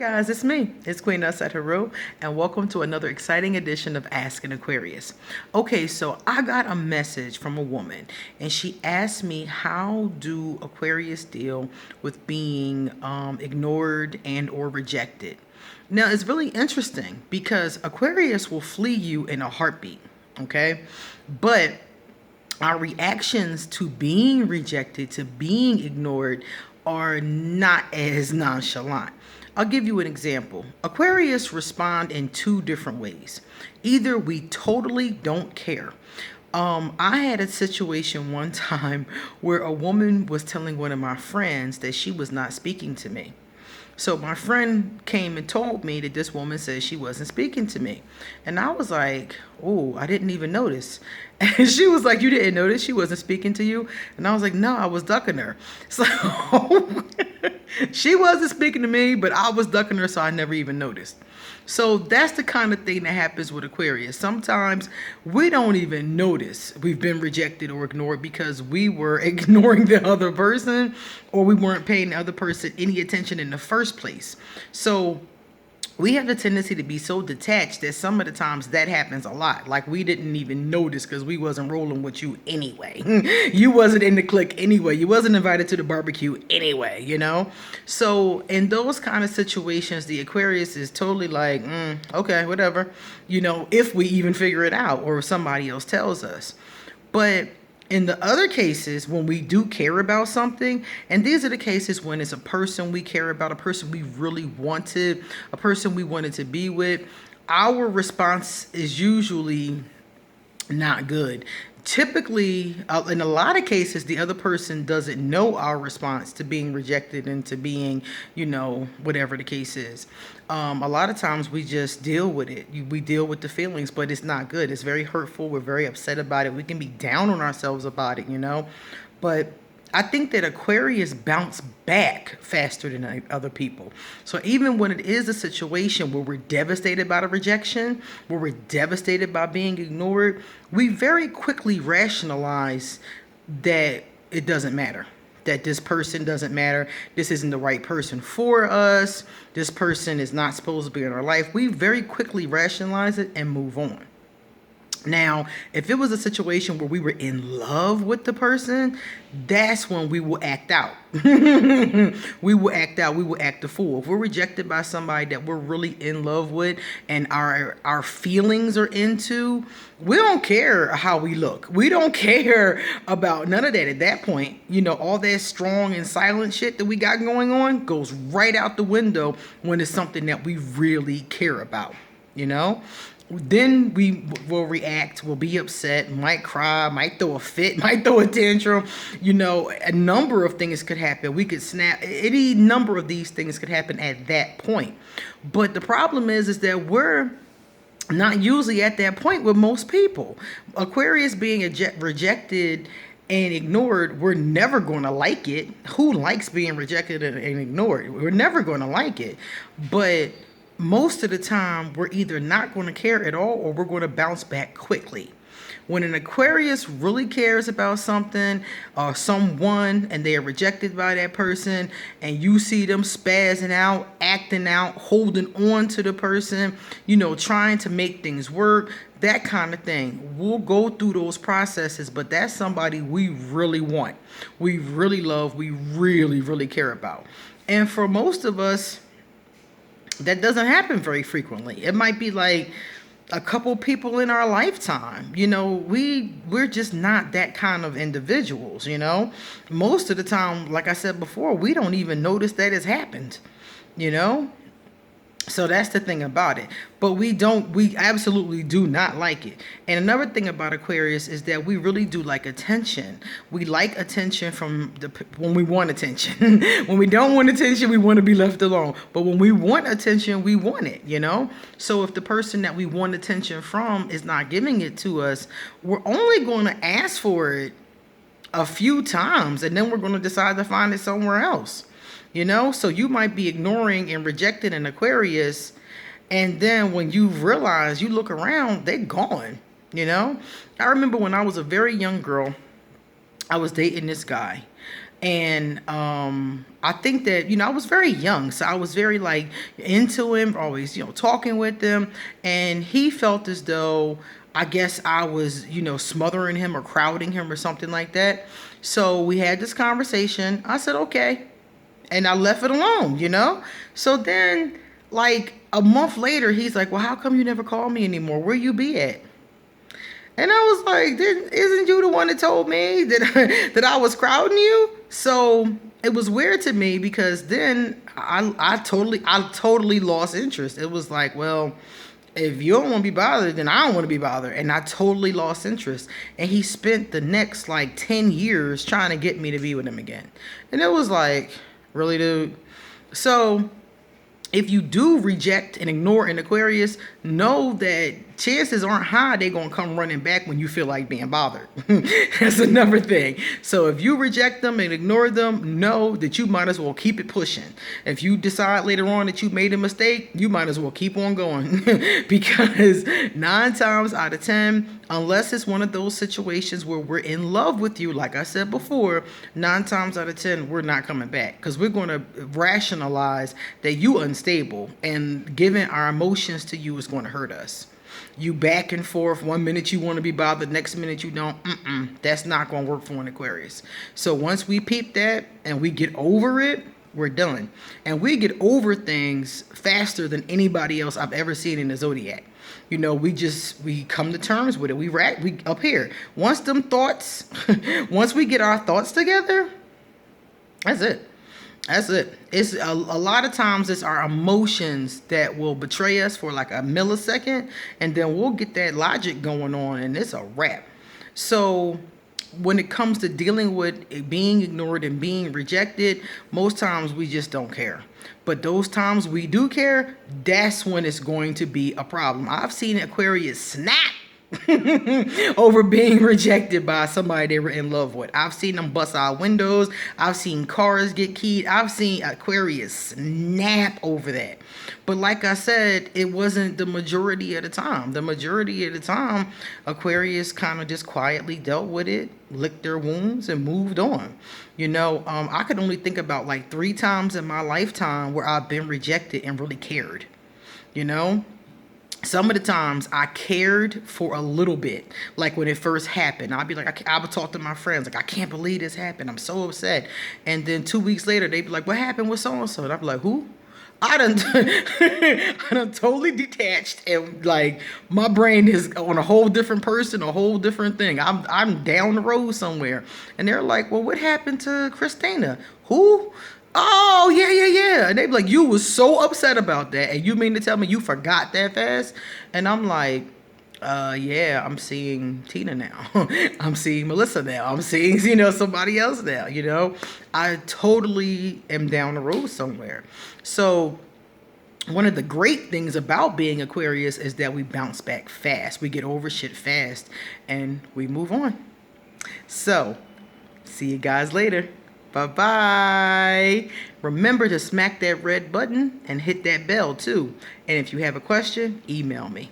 Guys, it's me. It's Queen Us at Hero, and welcome to another exciting edition of Ask an Aquarius. Okay, so I got a message from a woman, and she asked me, how do Aquarius deal with being ignored and or rejected? Now, it's really interesting because Aquarius will flee you in a heartbeat, okay? But our reactions to being rejected, to being ignored, are not as nonchalant. I'll give you an example. Aquarius respond in two different ways. Either we totally don't care. I had a situation one time where a woman was telling one of my friends that she was not speaking to me. So my friend came and told me that this woman said she wasn't speaking to me. And I was like, oh, I didn't even notice. And she was like, you didn't notice she wasn't speaking to you? And I was like, no, I was ducking her. So she wasn't speaking to me, but I was ducking her, so I never even noticed. So that's the kind of thing that happens with Aquarius. Sometimes we don't even notice we've been rejected or ignored because we were ignoring the other person, or we weren't paying the other person any attention in the first place. So we have the tendency to be so detached that some of the times that happens a lot. Like we didn't even notice because we wasn't rolling with you anyway. You wasn't in the clique anyway. You wasn't invited to the barbecue anyway, you know? So in those kind of situations, the Aquarius is totally like, okay, whatever. You know, if we even figure it out or if somebody else tells us. But in the other cases, when we do care about something, and these are the cases when it's a person we care about, a person we really wanted, a person we wanted to be with, our response is usually not good. Typically, in a lot of cases, the other person doesn't know our response to being rejected and to being, you know, whatever the case is. A lot of times we just deal with it. We deal with the feelings, but it's not good. It's very hurtful. We're very upset about it. We can be down on ourselves about it, you know. But I think that Aquarius bounce back faster than other people. So even when it is a situation where we're devastated by the rejection, where we're devastated by being ignored, we very quickly rationalize that it doesn't matter, that this person doesn't matter, this isn't the right person for us, this person is not supposed to be in our life. We very quickly rationalize it and move on. Now, if it was a situation where we were in love with the person, that's when we will act out. We will act out. We will act the fool. If we're rejected by somebody that we're really in love with and our feelings are into, we don't care how we look. We don't care about none of that at that point. You know, all that strong and silent shit that we got going on goes right out the window when it's something that we really care about, you know? Then we will react, we'll be upset, might cry, might throw a fit, might throw a tantrum. You know, a number of things could happen. We could snap. Any number of these things could happen at that point. But the problem is that we're not usually at that point with most people. Aquarius being rejected and ignored, we're never going to like it. Who likes being rejected and ignored? We're never going to like it. But most of the time, we're either not going to care at all or we're going to bounce back quickly. When an Aquarius really cares about something or someone and they are rejected by that person and you see them spazzing out, acting out, holding on to the person, you know, trying to make things work, that kind of thing. We'll go through those processes, but that's somebody we really want, we really love, we really, really care about. And for most of us, that doesn't happen very frequently. It might be like a couple people in our lifetime. You know, we're just not that kind of individuals, you know. Most of the time, like I said before, we don't even notice that it's happened, you know. So that's the thing about it. But we absolutely do not like it. And another thing about Aquarius is that we really do like attention. We like attention when we want attention. When we don't want attention, we want to be left alone. But when we want attention, we want it, you know? So if the person that we want attention from is not giving it to us, we're only going to ask for it a few times, and then we're going to decide to find it somewhere else. You know, so you might be ignoring and rejecting an Aquarius, and then when you realize, you look around, they're gone. You know, I remember when I was a very young girl, I was dating this guy, And I think that, I was very young, so I was very like into him, always, talking with him. And he felt as though, I guess I was, smothering him or crowding him or something like that. So we had this conversation. I said, okay. And I left it alone. So then, like a month later, he's like, well, how come you never call me anymore? Where you be at? And I was like, isn't you the one that told me that that I was crowding you? So it was weird to me, because then I totally lost interest. It was like, well, if you don't want to be bothered, then I don't want to be bothered. And I totally lost interest. And he spent the next like 10 years trying to get me to be with him again. And it was like, really, dude? So if you do reject and ignore an Aquarius, know that chances aren't high they're going to come running back when you feel like being bothered. That's another thing. So if you reject them and ignore them, know that you might as well keep it pushing. If you decide later on that you made a mistake, you might as well keep on going. Because 9 times out of 10, unless it's one of those situations where we're in love with you, like I said before, 9 times out of 10, we're not coming back, because we're going to rationalize that you unstable, and giving our emotions to you is going to hurt us. You back and forth. One minute you want to be bothered, next minute you don't. That's not going to work for an Aquarius. So once we peep that and we get over it, we're done. And we get over things faster than anybody else I've ever seen in the zodiac. We come to terms with it. We up here. Once them thoughts, once we get our thoughts together, that's it. That's it. It's a lot of times it's our emotions that will betray us for like a millisecond, and then we'll get that logic going on, and it's a wrap. So when it comes to dealing with it being ignored and being rejected, most times we just don't care. But those times we do care, that's when it's going to be a problem. I've seen Aquarius snap over being rejected by somebody they were in love with. I've seen them bust out windows. I've seen cars get keyed. I've seen Aquarius snap over that. But like I said, it wasn't the majority of the time. The majority of the time, Aquarius kind of just quietly dealt with it, licked their wounds, and moved on. I could only think about like 3 times in my lifetime where I've been rejected and really cared. Some of the times I cared for a little bit, like when it first happened. I'd be like, I would talk to my friends, like, I can't believe this happened. I'm so upset. And then 2 weeks later, they'd be like, what happened with so-and-so? And I'd be like, who? I done totally detached, and like my brain is on a whole different person, a whole different thing. I'm down the road somewhere. And they're like, well, what happened to Christina? Who? Oh, yeah. And they be like, you was so upset about that, and you mean to tell me you forgot that fast? And I'm like, yeah, I'm seeing Tina now. I'm seeing Melissa now. I'm seeing, somebody else now, I totally am down the road somewhere. So one of the great things about being Aquarius is that we bounce back fast. We get over shit fast, and we move on. So, see you guys later. Bye-bye. Remember to smack that red button and hit that bell too. And if you have a question, email me.